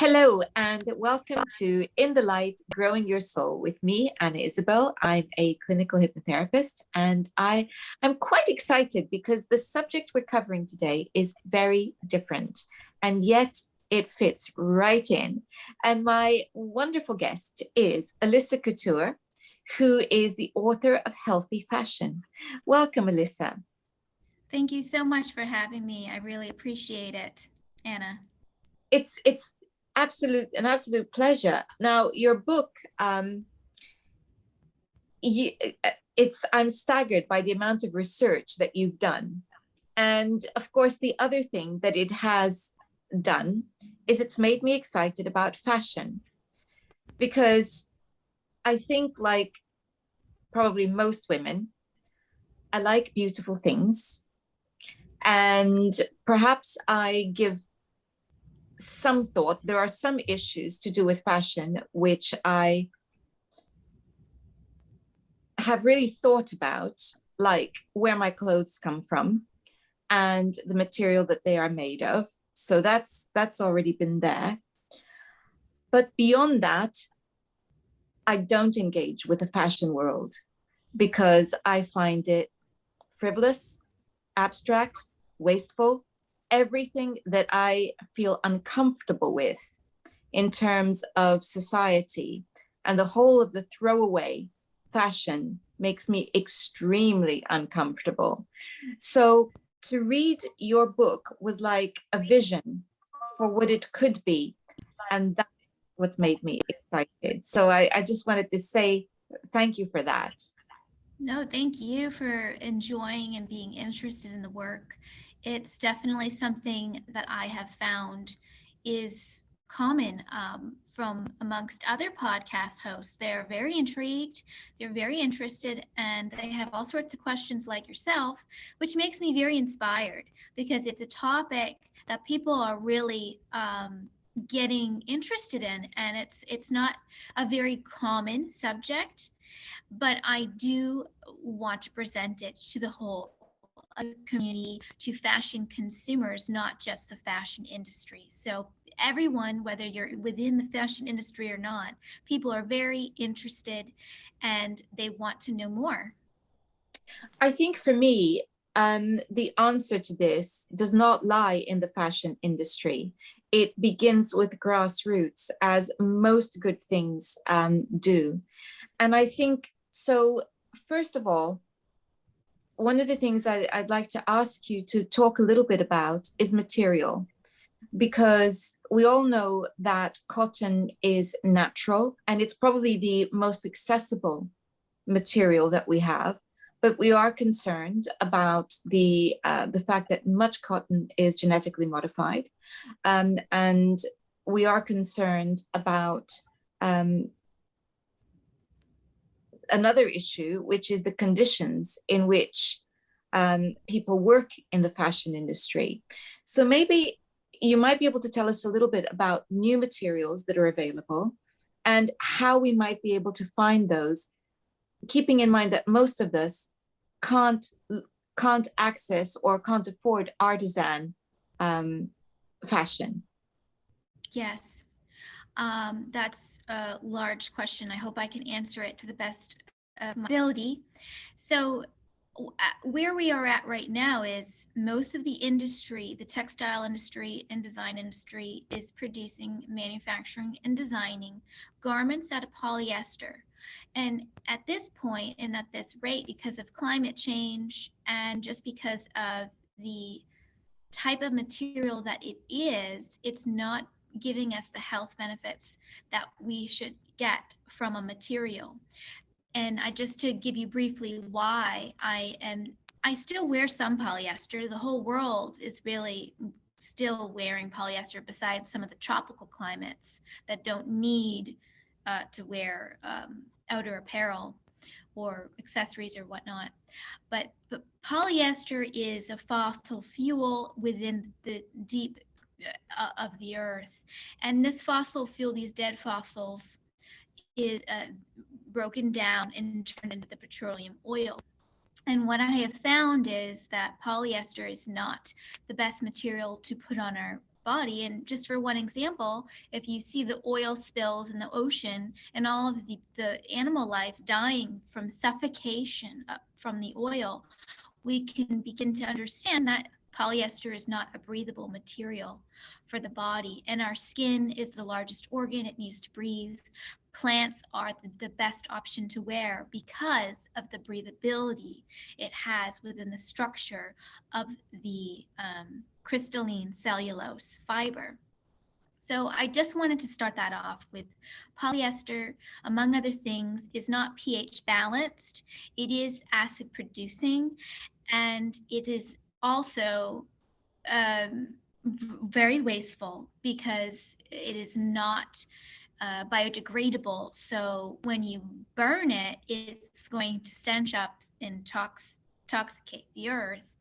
Hello and welcome to In the Light, Growing Your Soul with me, Anna Isabel. I'm a clinical hypnotherapist and I'm quite excited because the subject we're covering today is very different and yet it fits right in. And my wonderful guest is Alyssa Couture, who is the author of Healthy Fashion. Welcome, Alyssa. Thank you so much for having me. I really appreciate it, Anna. It's an absolute pleasure. Now, your book, I'm staggered by the amount of research that you've done. And of course, the other thing that it has done is it's made me excited about fashion, because I think, like probably most women, I like beautiful things. And perhaps I give some thought. There are some issues to do with fashion which I have really thought about, like where my clothes come from and the material that they are made of. So that's already been there. But beyond that, I don't engage with the fashion world because I find it frivolous, abstract, wasteful, everything that I feel uncomfortable with in terms of society, and the whole of the throwaway fashion makes me extremely uncomfortable. So to read your book was like a vision for what it could be, and that's what's made me excited. So I just wanted to say thank you for that. No, thank you for enjoying and being interested in the work. It's definitely something that I have found is common from amongst other podcast hosts. They're very intrigued, they're very interested, and they have all sorts of questions like yourself, which makes me very inspired because it's a topic that people are really getting interested in, and it's not a very common subject, but I do want to present it to the whole community, to fashion consumers, not just the fashion industry. So everyone, whether you're within the fashion industry or not, people are very interested and they want to know more. I think for me, the answer to this does not lie in the fashion industry. It begins with grassroots, as most good things do. And I think so. First of all, one of the things I'd like to ask you to talk a little bit about is material, because we all know that cotton is natural and it's probably the most accessible material that we have. But we are concerned about the fact that much cotton is genetically modified, and we are concerned about another issue, which is the conditions in which people work in the fashion industry. So maybe you might be able to tell us a little bit about new materials that are available and how we might be able to find those, keeping in mind that most of us can't access or can't afford artisan fashion. Yes, that's a large question. I hope I can answer it to the best of my ability. So where we are at right now is most of the industry, the textile industry and design industry, is producing, manufacturing, and designing garments out of polyester. And at this point and at this rate, because of climate change and just because of the type of material that it is, it's not giving us the health benefits that we should get from a material. And I just to give you briefly why I still wear some polyester. The whole world is really still wearing polyester, besides some of the tropical climates that don't need to wear outer apparel or accessories or whatnot. But polyester is a fossil fuel within the deep of the earth, and this fossil fuel, these dead fossils, is broken down and turned into the petroleum oil. And what I have found is that polyester is not the best material to put on body. And just for one example, if you see the oil spills in the ocean and all of the animal life dying from suffocation from the oil, we can begin to understand that polyester is not a breathable material for the body. And our skin is the largest organ, it needs to breathe. Plants are the best option to wear because of the breathability it has within the structure of the crystalline cellulose fiber. So I just wanted to start that off with polyester, among other things, is not pH balanced. It is acid producing, and it is also very wasteful because it is not biodegradable. So when you burn it, it's going to stench up and toxicate the earth.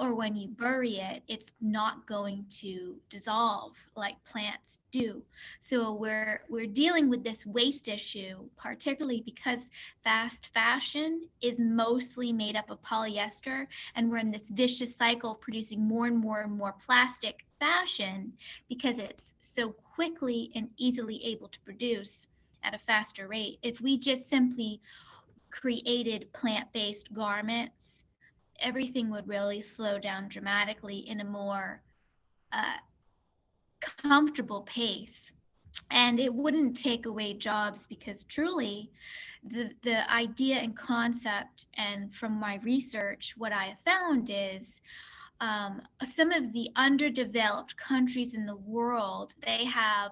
Or when you bury it, it's not going to dissolve like plants do. So we're dealing with this waste issue, particularly because fast fashion is mostly made up of polyester, and we're in this vicious cycle of producing more and more and more plastic fashion because it's so quickly and easily able to produce at a faster rate. If we just simply created plant-based garments, everything would really slow down dramatically in a more comfortable pace. And it wouldn't take away jobs, because truly the idea and concept, and from my research, what I have found is some of the underdeveloped countries in the world, they have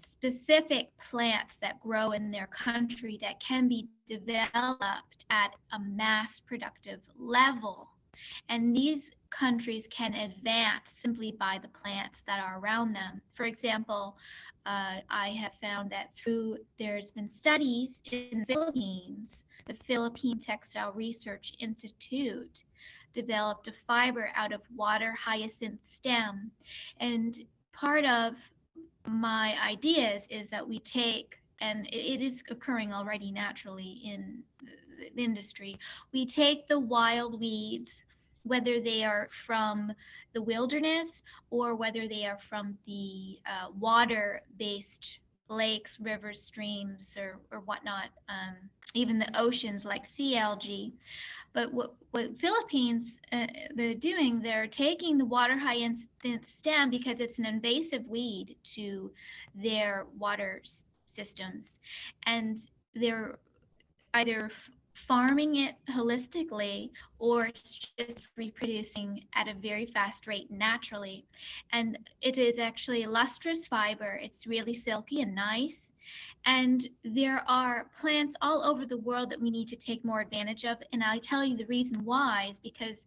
specific plants that grow in their country that can be developed at a mass productive level. And these countries can advance simply by the plants that are around them. For example, I have found that there's been studies in the Philippines, the Philippine Textile Research Institute developed a fiber out of water hyacinth stem. And part of my ideas is that we take, and it is occurring already naturally in the industry, we take the wild weeds, whether they are from the wilderness or whether they are from the water-based lakes, rivers, streams, or whatnot, even the oceans like sea algae. But what Philippines they're doing, they're taking the water hyacinth stem because it's an invasive weed to their water systems, and they're either farming it holistically or just reproducing at a very fast rate naturally. And it is actually a lustrous fiber. It's really silky and nice. And there are plants all over the world that we need to take more advantage of. And I tell you the reason why is because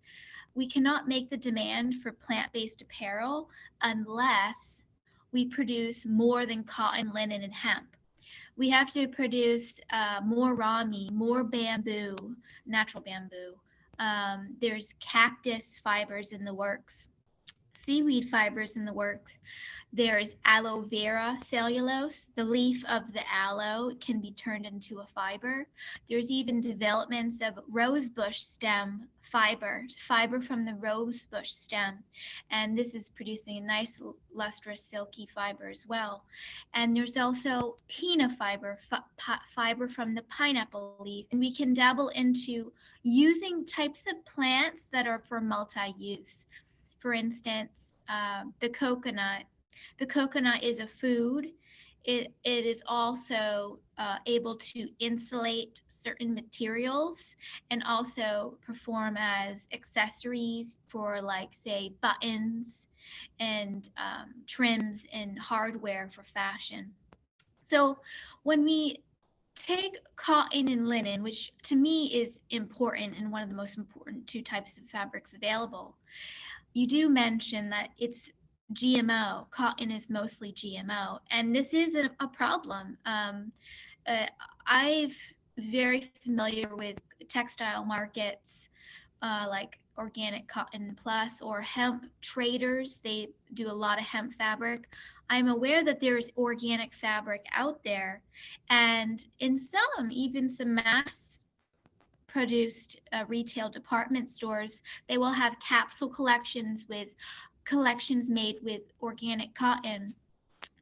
we cannot make the demand for plant-based apparel unless we produce more than cotton, linen, and hemp. We have to produce more raw meat, more bamboo, natural bamboo. There's cactus fibers in the works, seaweed fibers in the works. There's aloe vera cellulose. The leaf of the aloe can be turned into a fiber. There's even developments of rosebush stem fiber from the rosebush stem. And this is producing a nice, lustrous, silky fiber as well. And there's also pinna fiber, fiber from the pineapple leaf. And we can dabble into using types of plants that are for multi-use. For instance, the coconut. The coconut is a food. It is also able to insulate certain materials and also perform as accessories for, like, say, buttons and trims and hardware for fashion. So when we take cotton and linen, which to me is important and one of the most important two types of fabrics available, you do mention that it's GMO. Cotton is mostly GMO, and this is a problem. I'm very familiar with textile markets like Organic Cotton Plus or hemp traders. They do a lot of hemp fabric. I'm aware that there's organic fabric out there, and in even some mass produced retail department stores, they will have capsule collections with collections made with organic cotton,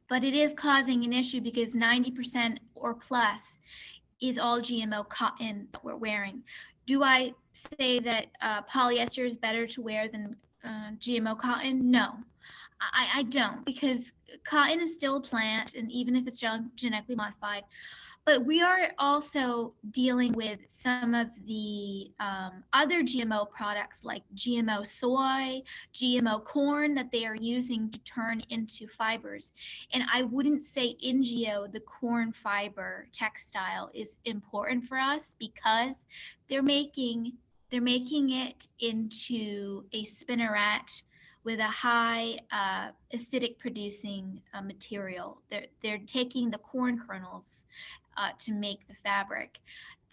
but it is causing an issue because 90% or plus is all GMO cotton that we're wearing. Do I say that polyester is better to wear than GMO cotton? No, I don't, because cotton is still a plant, and even if it's genetically modified, but we are also dealing with some of the other GMO products like GMO soy, GMO corn that they are using to turn into fibers. And I wouldn't say NGO, the corn fiber textile, is important for us because they're making it into a spinneret with a high acidic producing material. They're taking the corn kernels to make the fabric.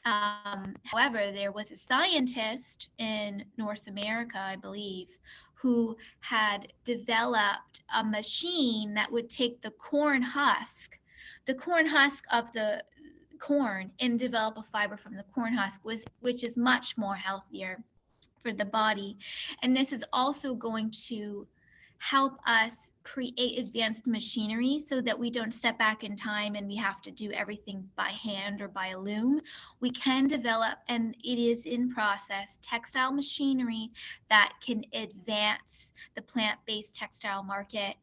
However, there was a scientist in North America, I believe, who had developed a machine that would take the corn husk of the corn, and develop a fiber from the corn husk, which is much more healthier for the body. And this is also going to help us create advanced machinery so that we don't step back in time and we have to do everything by hand or by a loom. We can develop, and it is in process, textile machinery that can advance the plant-based textile market,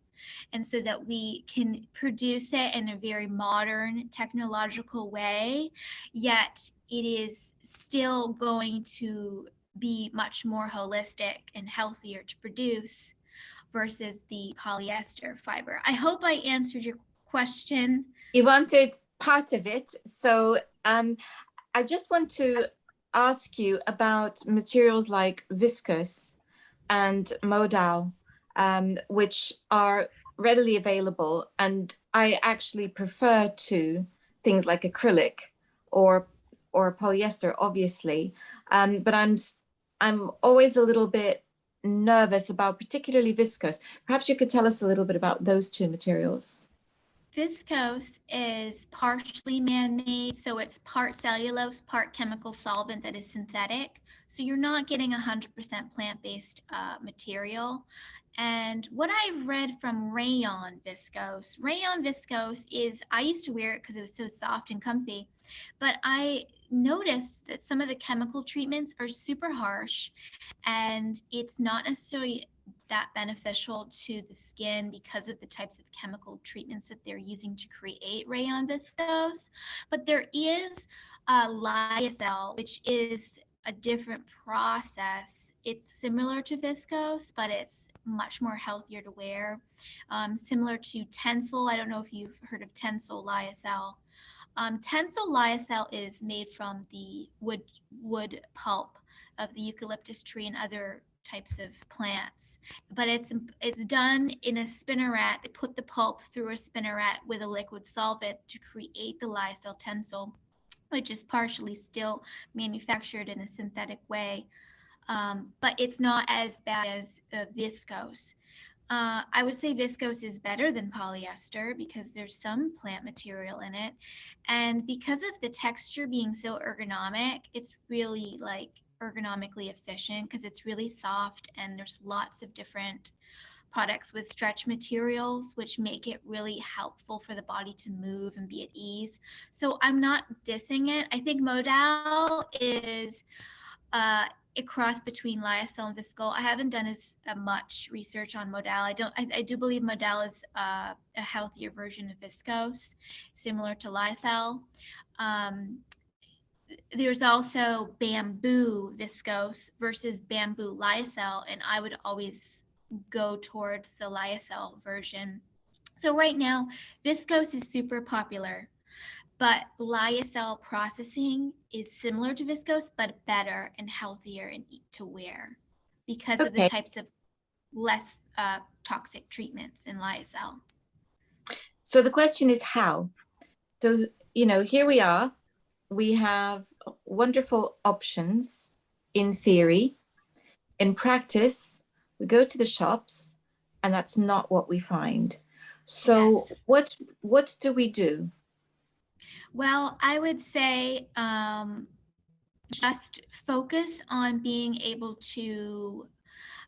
and so that we can produce it in a very modern technological way, yet it is still going to be much more holistic and healthier to produce versus the polyester fiber. I hope I answered your question. You wanted part of it. So I just want to ask you about materials like viscose and modal, which are readily available. And I actually prefer to things like acrylic or polyester, obviously. But I'm always a little bit nervous about particularly viscose. Perhaps you could tell us a little bit about those two materials. Viscose is partially man-made, so it's part cellulose, part chemical solvent that is synthetic. So you're not getting 100% plant-based material. And what I've read from rayon viscose is, I used to wear it because it was so soft and comfy, but I noticed that some of the chemical treatments are super harsh, and it's not necessarily that beneficial to the skin because of the types of chemical treatments that they're using to create rayon viscose. But there is lyocell, which is a different process. It's similar to viscose, but it's much more healthier to wear. Similar to Tencel. I don't know if you've heard of Tencel lyocell. Tencel lyocell is made from the wood pulp of the eucalyptus tree and other types of plants, but it's done in a spinneret. They put the pulp through a spinneret with a liquid solvent to create the lyocell Tencel, which is partially still manufactured in a synthetic way, but it's not as bad as viscose. I would say viscose is better than polyester because there's some plant material in it, and because of the texture being so ergonomic, it's really like ergonomically efficient because it's really soft, and there's lots of different products with stretch materials which make it really helpful for the body to move and be at ease. So I'm not dissing it. I think modal is a cross between lyocell and viscose. I haven't done as much research on modal. I do believe modal is a healthier version of viscose, similar to lyocell. There's also bamboo viscose versus bamboo lyocell, and I would always go towards the lyocell version. So right now, viscose is super popular, but lyocell processing is similar to viscose, but better and healthier and to wear because of the types of less toxic treatments in lyocell. So the question is how? So, here we are. We have wonderful options in theory. In practice, we go to the shops and that's not what we find. So yes. What do we do? Well, I would say just focus on being able to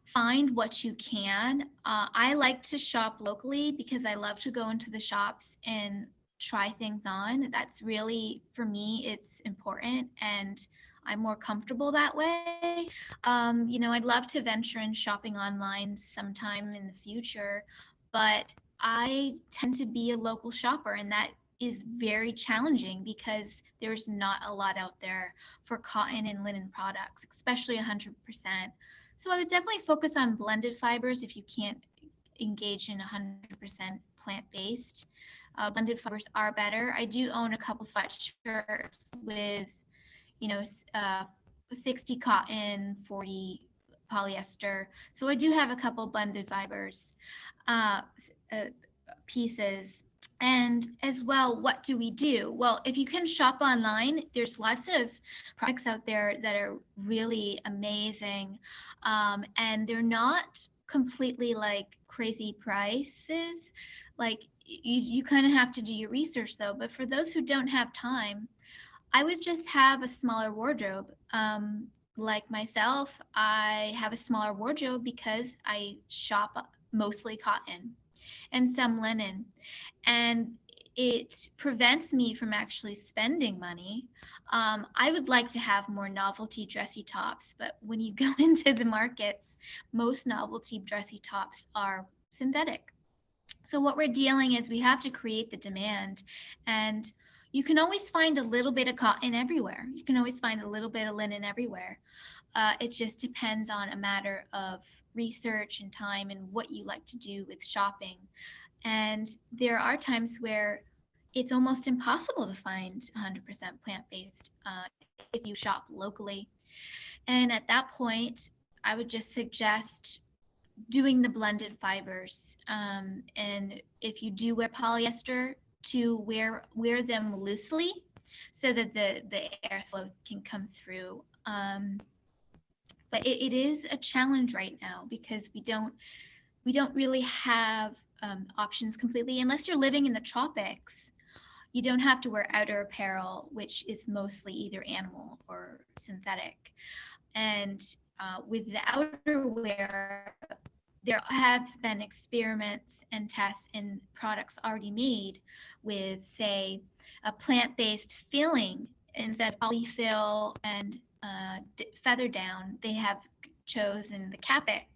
find what you can. I like to shop locally because I love to go into the shops and try things on. That's really, for me, it's important, and I'm more comfortable that way. I'd love to venture in shopping online sometime in the future, but I tend to be a local shopper, and that is very challenging because there's not a lot out there for cotton and linen products, especially 100%. So I would definitely focus on blended fibers if you can't engage in 100% plant-based. Blended fibers are better. I do own a couple sweatshirts with, you know, 60 cotton, 40 polyester. So I do have a couple blended fibers uh, pieces. And as well, what do we do? Well, if you can shop online, there's lots of products out there that are really amazing. And they're not completely like crazy prices. Like you kind of have to do your research though. But for those who don't have time, I would just have a smaller wardrobe. Like myself, I have a smaller wardrobe because I shop mostly cotton and some linen. And it prevents me from actually spending money. I would like to have more novelty dressy tops, but when you go into the markets, most novelty dressy tops are synthetic. So what we're dealing is we have to create the demand, and you can always find a little bit of cotton everywhere. You can always find a little bit of linen everywhere. It just depends on a matter of research and time and what you like to do with shopping. And there are times where it's almost impossible to find 100% plant-based if you shop locally. And at that point, I would just suggest doing the blended fibers. And if you do wear polyester, to wear them loosely so that the airflow can come through. But it is a challenge right now because we don't really have options completely unless you're living in the tropics. You don't have to wear outer apparel, which is mostly either animal or synthetic. And with the outerwear, there have been experiments and tests in products already made with, say, a plant-based filling instead of polyfill and feather down. They have chosen the Capic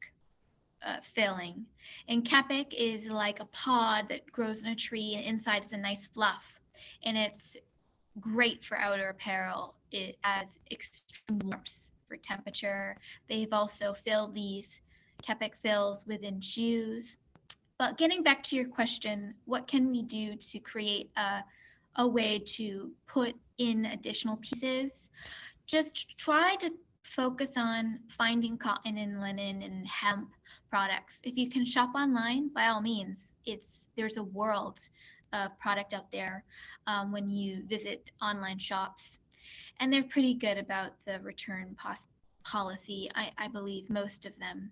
filling. And Capic is like a pod that grows in a tree, and inside is a nice fluff. And it's great for outer apparel. It has extreme warmth for temperature. They've also filled these Capic fills within shoes. But getting back to your question, what can we do to create a way to put in additional pieces? Just try to focus on finding cotton and linen and hemp products. If you can shop online, by all means, there's a world of product out there when you visit online shops, and they're pretty good about the return policy. I believe most of them.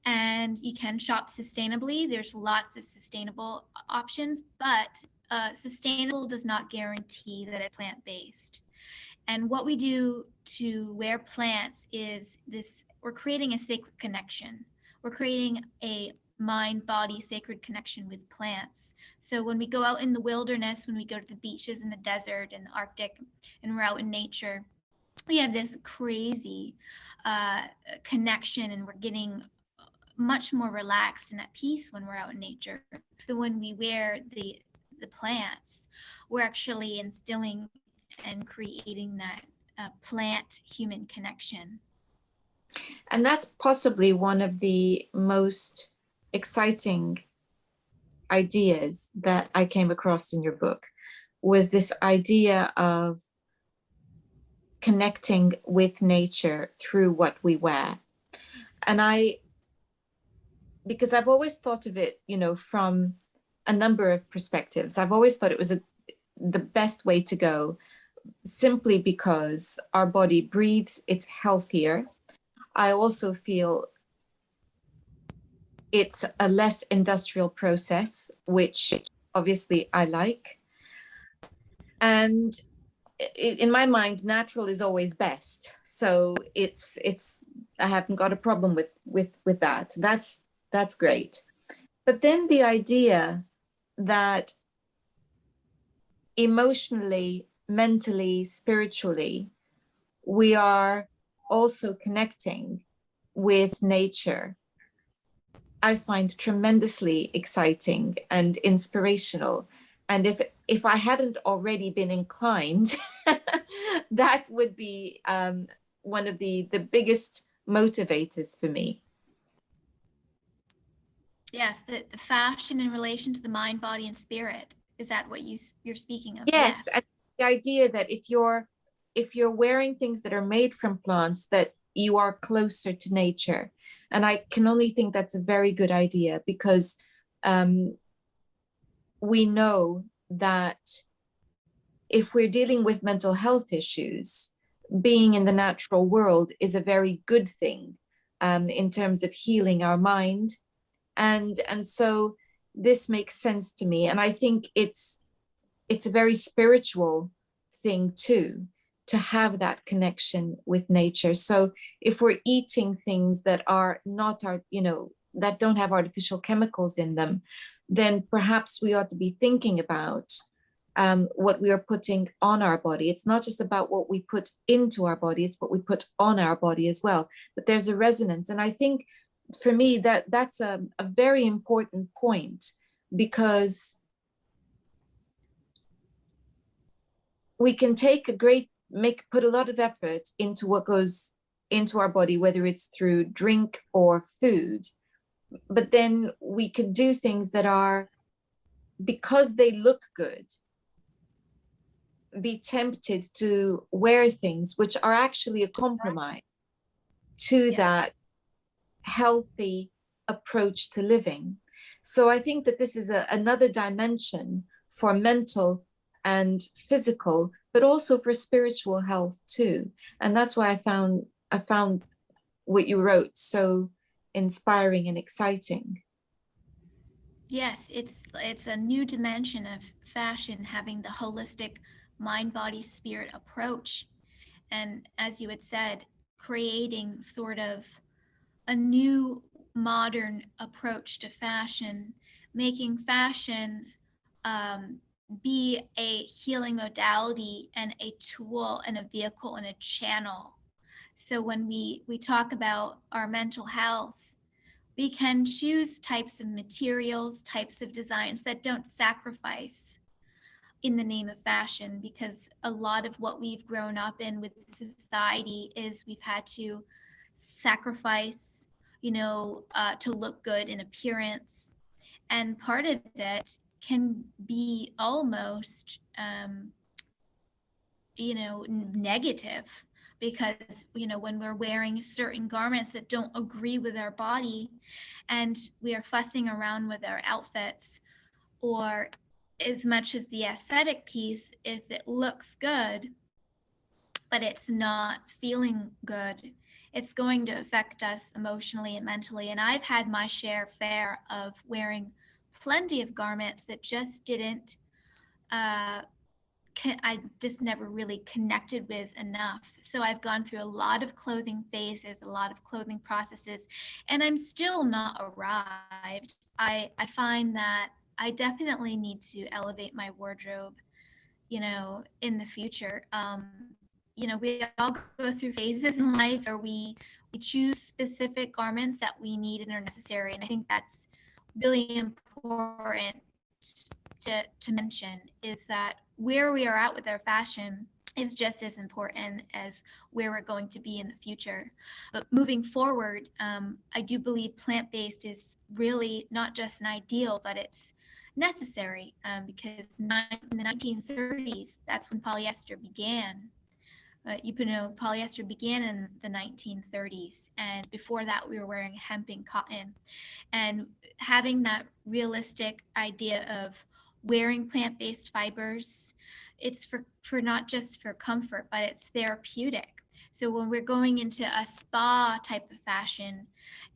And you can shop sustainably. There's lots of sustainable options, but sustainable does not guarantee that it's plant-based. And what we do to wear plants is this: we're creating a sacred connection. We're creating a mind-body sacred connection with plants. So when we go out in the wilderness, when we go to the beaches in the desert and the Arctic, and we're out in nature, we have this crazy connection, and we're getting much more relaxed and at peace when we're out in nature. So when we wear the plants, we're actually instilling and creating that plant-human connection. And that's possibly one of the most exciting ideas that I came across in your book, was this idea of connecting with nature through what we wear. And because I've always thought of it, from a number of perspectives. I've always thought it was the best way to go, simply because our body breathes, it's healthier. I also feel it's a less industrial process, which obviously I like. And in my mind, natural is always best. So it's I haven't got a problem with that. That's great. But then the idea that emotionally, mentally, spiritually, we are also connecting with nature, I find tremendously exciting and inspirational. And if I hadn't already been inclined, that would be one of the biggest motivators for me. Yes, the fashion in relation to the mind, body, and spirit. Is that what you're speaking of? Yes, Yes. the idea that if you're wearing things that are made from plants, that you are closer to nature. And I can only think that's a very good idea, because um, we know that if we're dealing with mental health issues, being in the natural world is a very good thing, in terms of healing our mind. And so this makes sense to me. And I think it's a very spiritual thing too, to have that connection with nature. So if we're eating things that are not that don't have artificial chemicals in them, then perhaps we ought to be thinking about what we are putting on our body. It's not just about what we put into our body, it's what we put on our body as well. But there's a resonance. And I think for me that's a very important point, because we can put a lot of effort into what goes into our body, whether it's through drink or food. But then we can do things that are, because they look good, be tempted to wear things which are actually a compromise to Yeah. that healthy approach to living. So I think that this is another dimension for mental and physical, but also for spiritual health too. And that's why I found what you wrote so inspiring and exciting. Yes, it's a new dimension of fashion, having the holistic mind, body, spirit approach. And as you had said, creating sort of a new modern approach to fashion, making fashion um, be a healing modality and a tool and a vehicle and a channel. So when we talk about our mental health, we can choose types of materials, types of designs that don't sacrifice in the name of fashion, because a lot of what we've grown up in with society is we've had to sacrifice, to look good in appearance. And part of it can be almost, negative, because, when we're wearing certain garments that don't agree with our body and we are fussing around with our outfits, or as much as the aesthetic piece, if it looks good, but it's not feeling good, it's going to affect us emotionally and mentally. And I've had my fair of wearing plenty of garments that just didn't, I just never really connected with enough. So I've gone through a lot of clothing phases, a lot of clothing processes, and I'm still not arrived. I find that I definitely need to elevate my wardrobe, in the future. We all go through phases in life where we choose specific garments that we need and are necessary. And I think that's really important to mention, is that where we are at with our fashion is just as important as where we're going to be in the future. But moving forward, I do believe plant-based is really not just an ideal, but it's necessary, because in the 1930s, that's when polyester began. Polyester began in the 1930s, and before that, we were wearing hemp and cotton. And having that realistic idea of wearing plant-based fibers, it's for not just for comfort, but it's therapeutic. So when we're going into a spa type of fashion,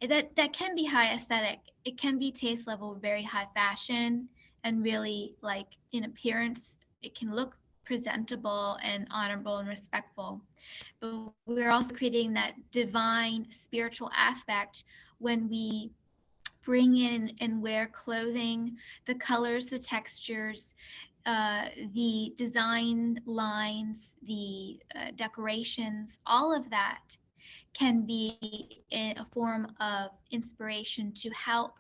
that can be high aesthetic. It can be taste level very high fashion, and really, like, in appearance, it can look presentable and honorable and respectful. But we're also creating that divine spiritual aspect when we bring in and wear clothing, the colors, the textures, the design lines, the decorations, all of that can be in a form of inspiration to help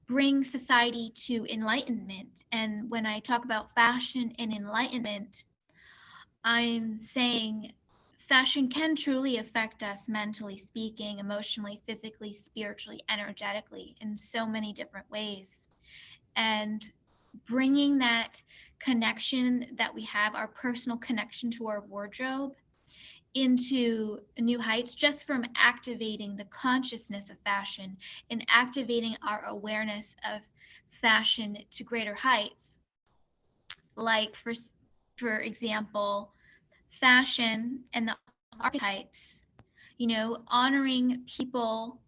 bring society to enlightenment. And when I talk about fashion and enlightenment, I'm saying fashion can truly affect us mentally speaking, emotionally, physically, spiritually, energetically in so many different ways. And bringing that connection that we have, our personal connection to our wardrobe, into new heights just from activating the consciousness of fashion and activating our awareness of fashion to greater heights. Like for example, fashion and the archetypes, honoring people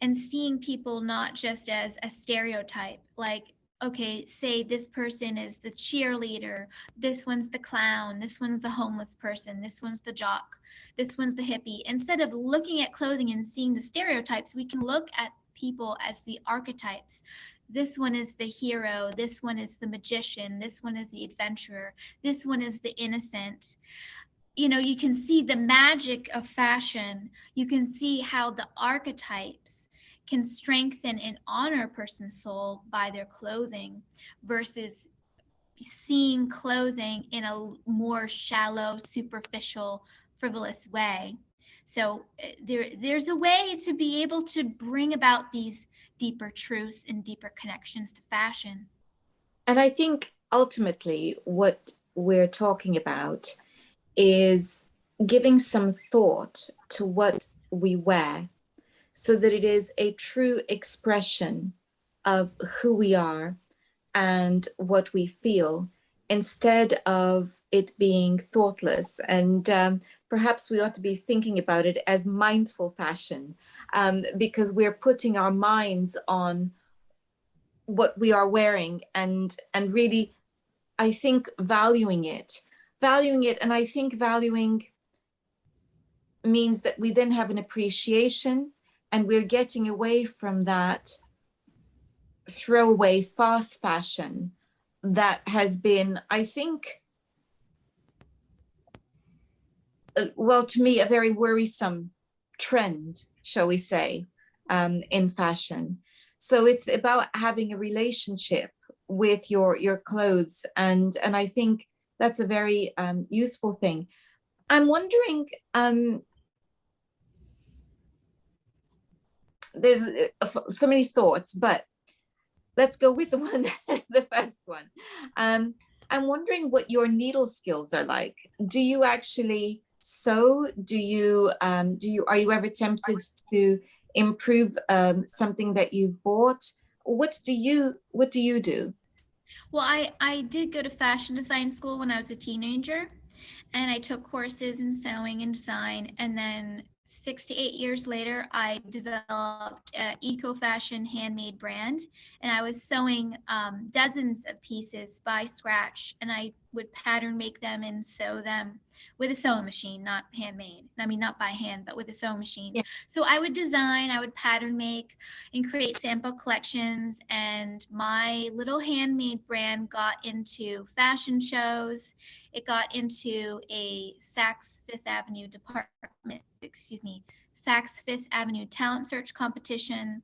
and seeing people not just as a stereotype, like, okay, say this person is the cheerleader, this one's the clown, this one's the homeless person, this one's the jock, this one's the hippie. Instead of looking at clothing and seeing the stereotypes, we can look at people as the archetypes. This one is the hero, this one is the magician, this one is the adventurer, this one is the innocent. You can see the magic of fashion. You can see how the archetypes can strengthen and honor a person's soul by their clothing versus seeing clothing in a more shallow, superficial, frivolous way. So there's a way to be able to bring about these deeper truths and deeper connections to fashion. And I think ultimately what we're talking about is giving some thought to what we wear so that it is a true expression of who we are and what we feel, instead of it being thoughtless. And perhaps we ought to be thinking about it as mindful fashion, because we're putting our minds on what we are wearing and really, I think, valuing it. And I think valuing means that we then have an appreciation, and we're getting away from that throwaway fast fashion that has been, I think, well, to me, a very worrisome trend, shall we say, in fashion. So it's about having a relationship with your clothes, and I think that's a very useful thing. I'm wondering, there's so many thoughts, but let's go with the one, the first one. I'm wondering what your needle skills are like. Do you actually sew? Are you ever tempted to improve something that you've bought? What do you do? Well, I did go to fashion design school when I was a teenager, and I took courses in sewing and design. And then 6 to 8 years later, I developed an eco-fashion handmade brand, and I was sewing dozens of pieces by scratch, and I would pattern make them and sew them with a sewing machine, not handmade. I mean, not by hand, but with a sewing machine. Yeah. So I would design, I would pattern make and create sample collections, and my little handmade brand got into fashion shows. It got into a Saks Fifth Avenue Saks Fifth Avenue talent search competition.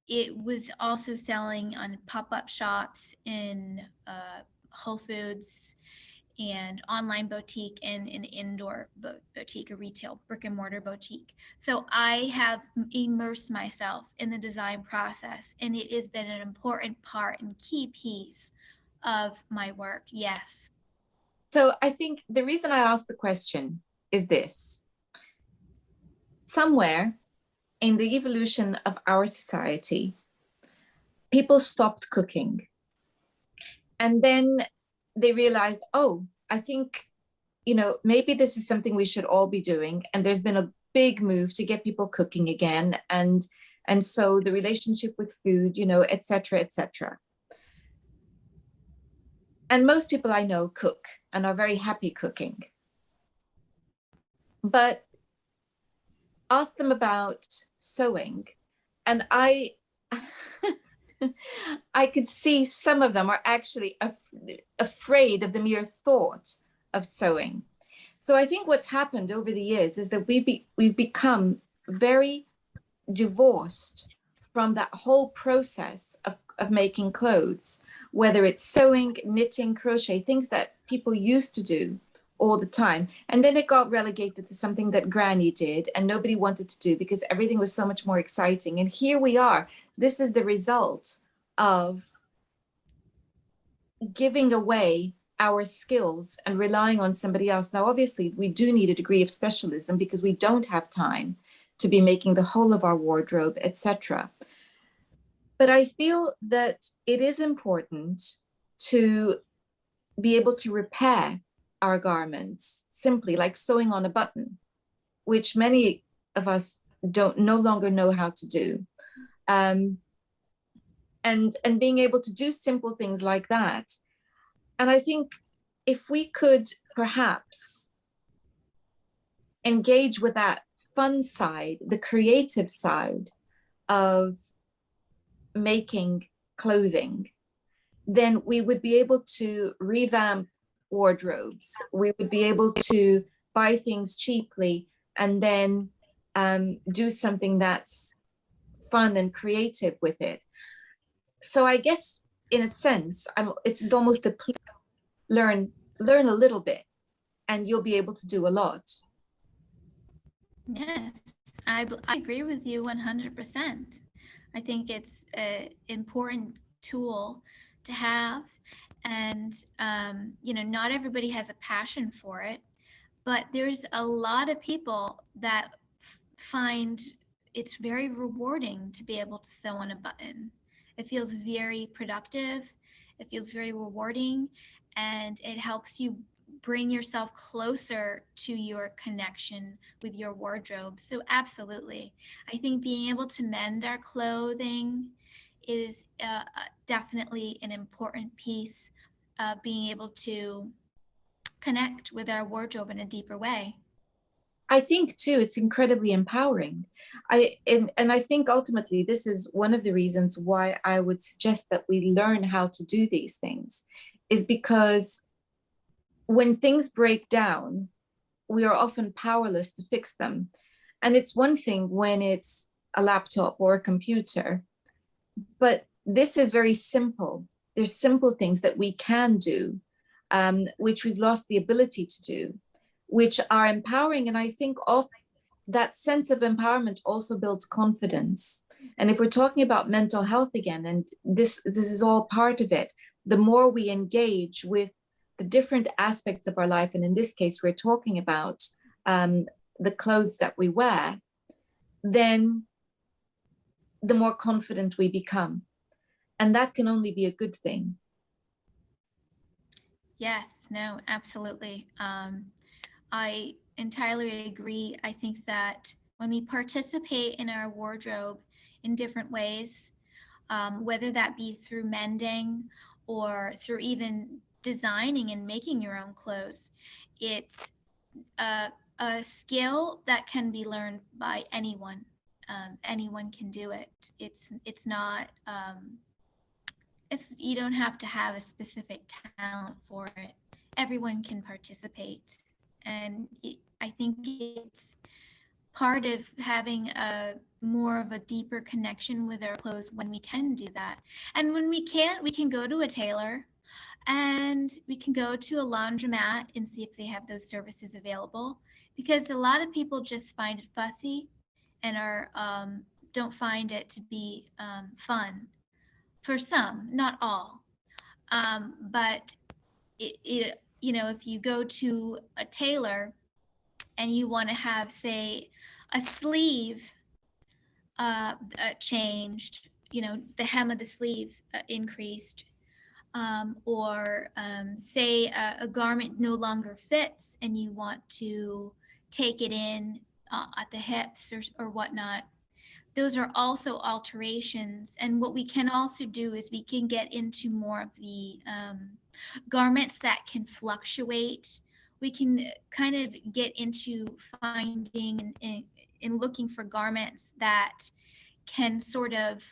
It was also selling on pop-up shops in Whole Foods and online boutique and an indoor boutique, a retail brick and mortar boutique. So I have immersed myself in the design process, and it has been an important part and key piece of my work. Yes. So I think the reason I asked the question is this. Somewhere in the evolution of our society, people stopped cooking. And then they realized, oh, I think, maybe this is something we should all be doing. And there's been a big move to get people cooking again. And so the relationship with food, et cetera, et cetera. And most people I know cook and are very happy cooking. But ask them about sewing, and I could see some of them are actually afraid of the mere thought of sewing. So I think what's happened over the years is that we've become very divorced from that whole process of making clothes, whether it's sewing, knitting, crochet, things that people used to do all the time. And then it got relegated to something that Granny did and nobody wanted to do because everything was so much more exciting. And here we are. This is the result of giving away our skills and relying on somebody else. Now, obviously, we do need a degree of specialism because we don't have time to be making the whole of our wardrobe, etc. But I feel that it is important to be able to repair our garments simply, like sewing on a button, which many of us don't no longer know how to do. And being able to do simple things like that. And I think if we could perhaps engage with that fun side, the creative side of making clothing, then we would be able to revamp wardrobes. We would be able to buy things cheaply and then do something that's fun and creative with it. So I guess in a sense, it's almost a learn a little bit and you'll be able to do a lot. Yes, I agree with you 100%. I think it's an important tool to have. And, not everybody has a passion for it, but there's a lot of people that find it's very rewarding to be able to sew on a button. It feels very productive. It feels very rewarding, and it helps you bring yourself closer to your connection with your wardrobe. So absolutely, I think being able to mend our clothing is definitely an important piece of being able to connect with our wardrobe in a deeper way. I think too, it's incredibly empowering. And I think ultimately this is one of the reasons why I would suggest that we learn how to do these things, is because when things break down, we are often powerless to fix them. And it's one thing when it's a laptop or a computer, but this is very simple. There's simple things that we can do, which we've lost the ability to do, which are empowering. And I think often that sense of empowerment also builds confidence. And if we're talking about mental health again, and this is all part of it, the more we engage with the different aspects of our life, and in this case, we're talking about the clothes that we wear, then the more confident we become. And that can only be a good thing. Yes, no, absolutely. I entirely agree. I think that when we participate in our wardrobe in different ways, whether that be through mending or through even designing and making your own clothes, it's a skill that can be learned by anyone. Anyone can do it. It's not. You don't have to have a specific talent for it. Everyone can participate, and I think it's part of having a more of a deeper connection with our clothes when we can do that. And when we can't, we can go to a tailor, and we can go to a laundromat and see if they have those services available, because a lot of people just find it fussy and are don't find it to be fun. For some, not all. But if you go to a tailor and you want to have, say, a sleeve changed, the hem of the sleeve increased, or say a garment no longer fits and you want to take it in at the hips or whatnot, those are also alterations. And what we can also do is we can get into more of the garments that can fluctuate. We can kind of get into finding and looking for garments that can sort of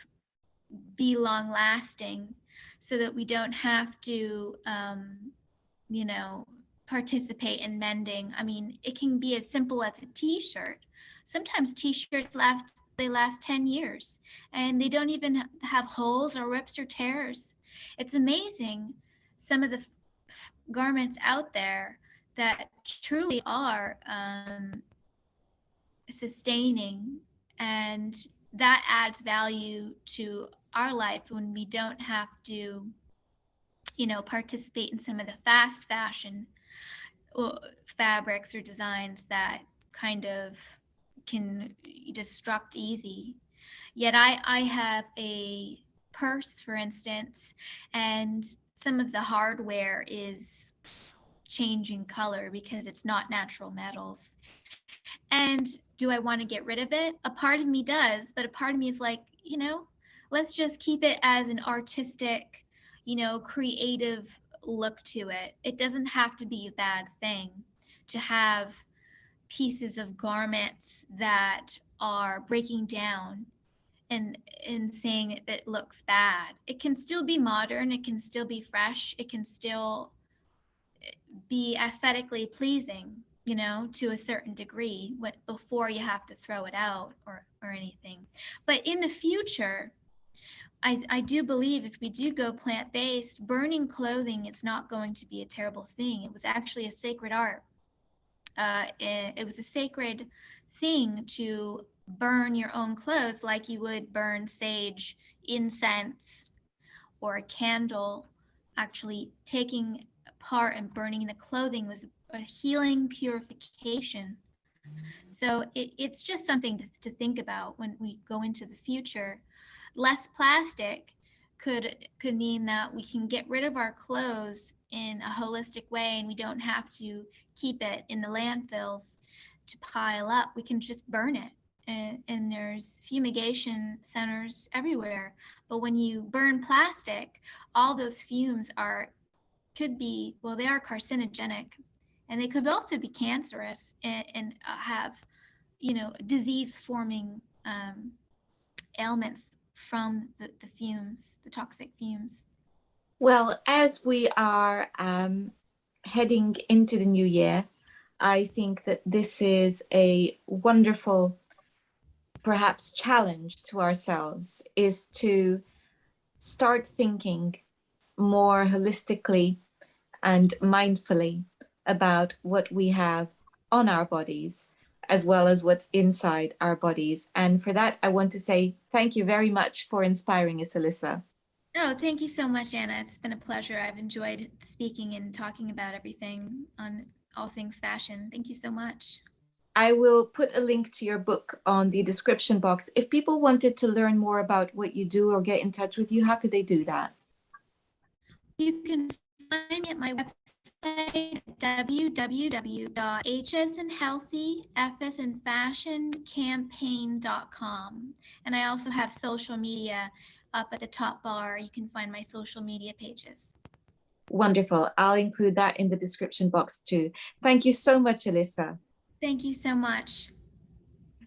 be long lasting, so that we don't have to you know, participate in mending. I mean, it can be as simple as a t-shirt. Sometimes t-shirts last 10 years and they don't even have holes or rips or tears. It's amazing, some of the garments out there that truly are sustaining, and that adds value to our life when we don't have to, you know, participate in some of the fast fashion fabrics or designs that kind of can destruct easy. Yet I have a purse, for instance, and some of the hardware is changing color because it's not natural metals. And do I want to get rid of it? A part of me does, but a part of me is like, you know, let's just keep it as an artistic, you know, creative look to it. It doesn't have to be a bad thing to have pieces of garments that are breaking down and saying that it looks bad. It can still be modern, it can still be fresh, it can still be aesthetically pleasing, you know, to a certain degree, before you have to throw it out or anything. But in the future, I do believe if we do go plant-based, burning clothing is not going to be a terrible thing. It was actually a sacred art. It was a sacred thing to burn your own clothes like you would burn sage, incense, or a candle. Actually taking apart and burning the clothing was a healing purification. So it's just something to think about when we go into the future. Less plastic could mean that we can get rid of our clothes in a holistic way, and we don't have to keep it in the landfills to pile up. We can just burn it. And there's fumigation centers everywhere. But when you burn plastic, all those fumes could be, well, they are carcinogenic, and they could also be cancerous and have, you know, disease-forming ailments from the fumes, the toxic fumes. Well, as we are heading into the new year, I think that this is a wonderful, perhaps, challenge to ourselves, is to start thinking more holistically and mindfully about what we have on our bodies, as well as what's inside our bodies. And for that, I want to say thank you very much for inspiring us, Alyssa. Oh, thank you so much, Anna. It's been a pleasure. I've enjoyed speaking and talking about everything on all things fashion. Thank you so much. I will put a link to your book on the description box. If people wanted to learn more about what you do or get in touch with you, how could they do that? You can find me at my website, www.h.as-in-healthy-f-as-in-fashion-campaign.com. And I also have social media up at the top bar. You can find my social media pages. Wonderful. I'll include that in the description box too. Thank you so much, Alyssa. Thank you so much.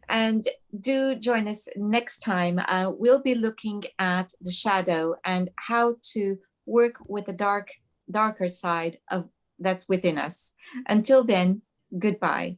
And do join us next time. We'll be looking at the shadow and how to work with the darker side of that's within us. Until then, goodbye.